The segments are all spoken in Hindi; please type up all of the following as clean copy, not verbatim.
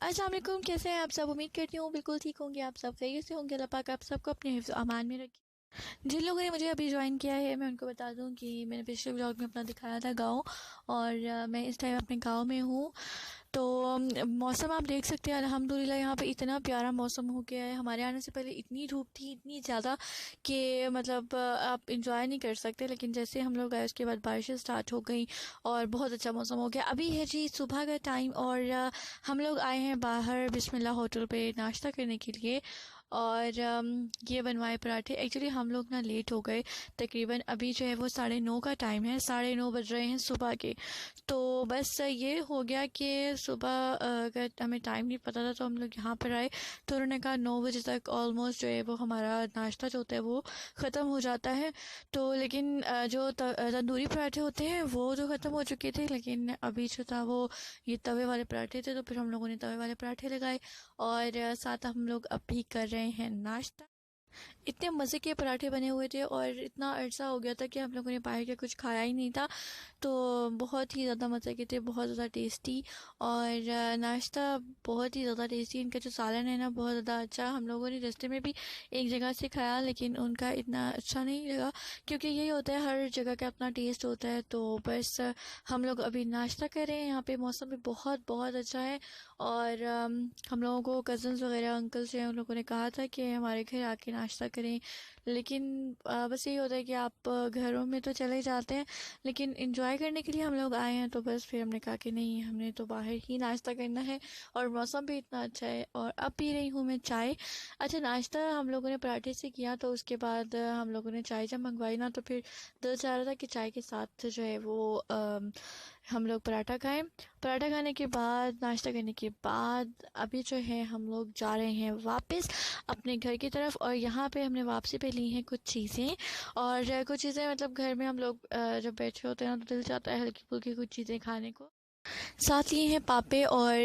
अस्सलाम वालेकुम, कैसे हैं आप सब। उम्मीद करती हूँ बिल्कुल ठीक होंगे, आप सब खैरियत से होंगे। अल्लाह पाक आप सबको अपने हिफ्ज़ अमान में रखे। जिन लोगों ने मुझे अभी ज्वाइन किया है मैं उनको बता दूं कि मैंने पिछले ब्लॉग में अपना दिखाया था गाँव, और मैं इस टाइम अपने गाँव में हूँ। तो मौसम आप देख सकते हैं, अल्हम्दुलिल्लाह यहाँ पे इतना प्यारा मौसम हो गया है। हमारे आने से पहले इतनी धूप थी, इतनी ज़्यादा कि मतलब आप इंजॉय नहीं कर सकते। लेकिन जैसे हम लोग आए उसके बाद बारिशें स्टार्ट हो गई और बहुत अच्छा मौसम हो गया। अभी है जी सुबह का टाइम, और हम लोग आए हैं बाहर बिस्मिल्लाह होटल पे नाश्ता करने के लिए। और ये बनवाए पराठे। एक्चुअली हम लोग ना लेट हो गए, तकरीबन अभी जो है वो 9:30 का टाइम है, 9:30 बज रहे हैं सुबह के। तो बस ये हो गया कि सुबह अगर हमें टाइम नहीं पता था तो हम लोग यहाँ पर आए। तो उन्होंने कहा 9 बजे तक ऑलमोस्ट जो है वो हमारा नाश्ता जो होता है वो ख़त्म हो जाता है। तो लेकिन जो तंदूरी पराठे होते हैं वो तो ख़त्म हो चुके थे, लेकिन अभी जो था वो ये तवे वाले पराठे थे। तो फिर हम लोगों ने तवे वाले पराठे लगाए, और साथ हम लोग अब भी कर रहे हैं नाश्ता। इतने मज़े के पराठे बने हुए थे और इतना अरसा हो गया था कि हम लोगों ने बाहर का कुछ खाया ही नहीं था। तो बहुत ही ज़्यादा मज़े के थे, बहुत ज़्यादा टेस्टी। और नाश्ता बहुत ही ज़्यादा टेस्टी। इनका जो सालन है ना बहुत ज़्यादा अच्छा। हम लोगों ने रास्ते में भी एक जगह से खाया, लेकिन उनका इतना अच्छा नहीं लगा, क्योंकि यही होता है हर जगह का अपना टेस्ट होता है। तो बस हम लोग अभी नाश्ता कर रहे हैं। यहाँ पे मौसम भी बहुत बहुत अच्छा है। और हम लोगों को कज़न्स वगैरह अंकल से उन लोगों ने कहा था कि हमारे घर आके नाश्ता करें, लेकिन बस यही होता है कि आप घरों में तो चले जाते हैं, लेकिन इंजॉय करने के लिए हम लोग आए हैं। तो बस फिर हमने कहा कि नहीं, हमने तो बाहर ही नाश्ता करना है, और मौसम भी इतना अच्छा है। और अब पी रही हूँ मैं चाय। अच्छा, नाश्ता हम लोगों ने पराठे से किया, तो उसके बाद हम लोगों ने चाय जब मंगवाई ना तो फिर दिल चाह रहा था कि चाय के साथ जो है वो हम लोग पराठा खाएं। पराठा खाने के बाद, नाश्ता करने के बाद अभी जो है हम लोग जा रहे हैं वापस अपने घर की तरफ। और यहाँ पे हमने वापसी पे ली हैं कुछ चीज़ें, और कुछ चीज़ें मतलब घर में हम लोग जब बैठे होते हैं ना तो दिल चाहता है हल्की फुल्की कुछ चीज़ें खाने को। साथ लिए हैं पापे और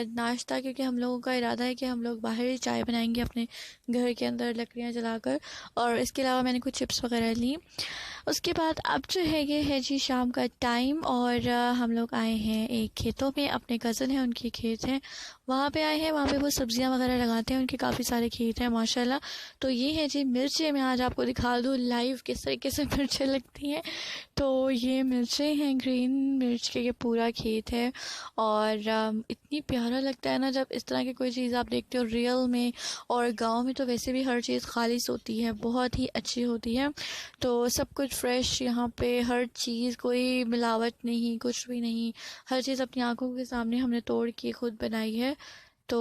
नाश्ता, क्योंकि हम लोगों का इरादा है कि हम लोग बाहर ही चाय बनाएंगे अपने घर के अंदर लकड़ियाँ जलाकर। और इसके अलावा मैंने कुछ चिप्स वगैरह ली। उसके बाद अब जो है ये है जी शाम का टाइम, और हम लोग आए हैं एक खेतों में। अपने कज़न हैं, उनके खेत हैं, वहाँ पे आए हैं। वहाँ पे वो सब्जियां वगैरह लगाते हैं, उनके काफ़ी सारे खेत हैं माशाल्लाह। तो ये है जी मिर्चें। मैं आज आपको दिखा दूँ लाइव किस तरीके से मिर्चें लगती हैं। तो ये मिर्चें हैं, ग्रीन मिर्च के ये पूरा खेत है। और इतनी प्यारा लगता है ना जब इस तरह की कोई चीज़ आप देखते हो रियल में। और गांव में तो वैसे भी हर चीज़ खालिश होती है, बहुत ही अच्छी होती है। तो सब कुछ फ्रेश यहाँ पे, हर चीज़, कोई मिलावट नहीं, कुछ भी नहीं। हर चीज़ अपनी आंखों के सामने हमने तोड़ के खुद बनाई है। तो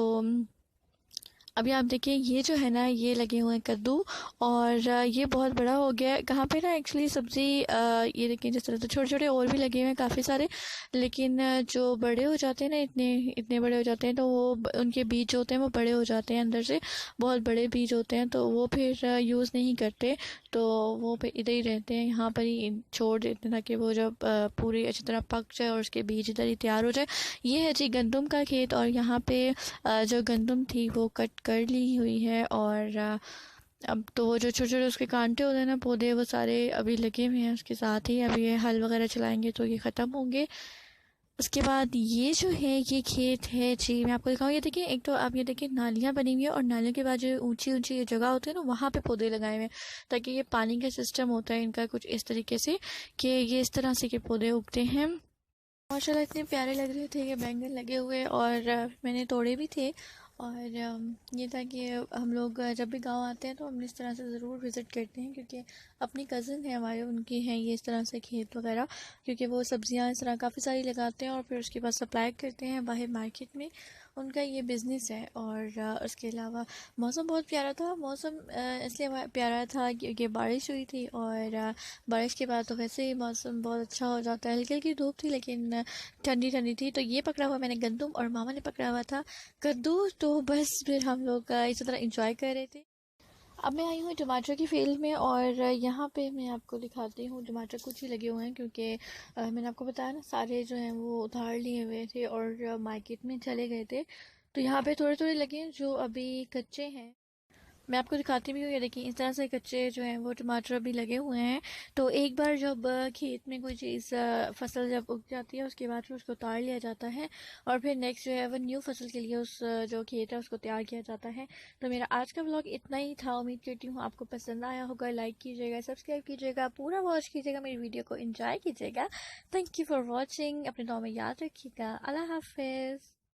अभी आप देखिए ये जो है ना ये लगे हुए हैं कद्दू, और ये बहुत बड़ा हो गया है। कहाँ पे ना एक्चुअली सब्ज़ी ये देखिए जिस तरह से छोटे छोटे और भी लगे हुए हैं काफ़ी सारे। लेकिन जो बड़े हो जाते हैं ना, इतने इतने बड़े हो जाते हैं, तो वो उनके बीज जो होते हैं वो बड़े हो जाते हैं अंदर से, बहुत बड़े बीज होते हैं। तो वो फिर यूज़ नहीं करते, तो वो फिर इधर ही रहते हैं, यहाँ पर ही छोड़ देते हैं, ताकि वो जब पूरी अच्छी तरह पक जाए और उसके बीज इधर ही तैयार हो जाए। ये है जी गंदम का खेत, और यहाँ पे जो गंदम थी वो कट कर ली हुई है। और अब तो वो जो छोटे छोटे उसके कांटे होते हैं ना पौधे, वो सारे अभी लगे हुए हैं। उसके साथ ही अभी ये हल वगैरह चलाएंगे तो ये ख़त्म होंगे। उसके बाद ये जो है ये खेत है जी, मैं आपको दिखाऊँ। ये देखिए, एक तो आप ये देखिए नालियाँ बनी हुई है, और नालियों के बाद जो ऊंची ऊंची ये जगह होती है ना वहाँ पे पौधे लगाए हुए हैं, ताकि ये पानी का सिस्टम होता है इनका कुछ इस तरीके से कि ये इस तरह से के पौधे उगते हैं। माशाल्लाह इतने प्यारे लग रहे थे, ये बैंगन लगे हुए, और मैंने तोड़े भी थे। और ये था कि हम लोग जब भी गांव आते हैं तो हम इस तरह से ज़रूर विज़िट करते हैं, क्योंकि अपनी कज़न है हमारे, उनकी हैं ये इस तरह से खेत वगैरह। क्योंकि वो सब्ज़ियां इस तरह काफ़ी सारी लगाते हैं और फिर उसके बाद सप्लाई करते हैं बाहर मार्केट में। उनका ये बिज़नेस है। और उसके अलावा मौसम बहुत प्यारा था। मौसम इसलिए प्यारा था क्योंकि बारिश हुई थी, और बारिश के बाद तो वैसे ही मौसम बहुत अच्छा हो जाता है। हल्की हल्की धूप थी, लेकिन ठंडी ठंडी थी। तो ये पकड़ा हुआ मैंने गंदम, और मामा ने पकड़ा हुआ था कद्दू। तो बस फिर हम लोग इसी तरह इंजॉय कर रहे थे। अब मैं आई हूँ टमाटर की फील्ड में, और यहाँ पे मैं आपको दिखाती हूँ टमाटर कुछ ही लगे हुए हैं, क्योंकि मैंने आपको बताया ना सारे जो हैं वो उधार लिए हुए थे और मार्केट में चले गए थे। तो यहाँ पे थोड़े थोड़े लगे हैं जो अभी कच्चे हैं। मैं आपको दिखाती भी हूँ, ये देखिए इस तरह से कच्चे जो हैं वो टमाटर अभी लगे हुए हैं। तो एक बार जब खेत में कोई चीज़ फसल जब उग जाती है उसके बाद फिर उसको उतार लिया जाता है और फिर नेक्स्ट जो है वो न्यू फसल के लिए उस जो खेत है उसको तैयार किया जाता है। तो मेरा आज का व्लॉग इतना ही था, उम्मीद करती हूँ आपको पसंद आया होगा। लाइक कीजिएगा, सब्सक्राइब कीजिएगा, पूरा वॉच कीजिएगा, मेरी वीडियो को एंजॉय कीजिएगा। Thank you for watching. अपने दुआ में याद रखिएगा। अल्लाह हाफिज़।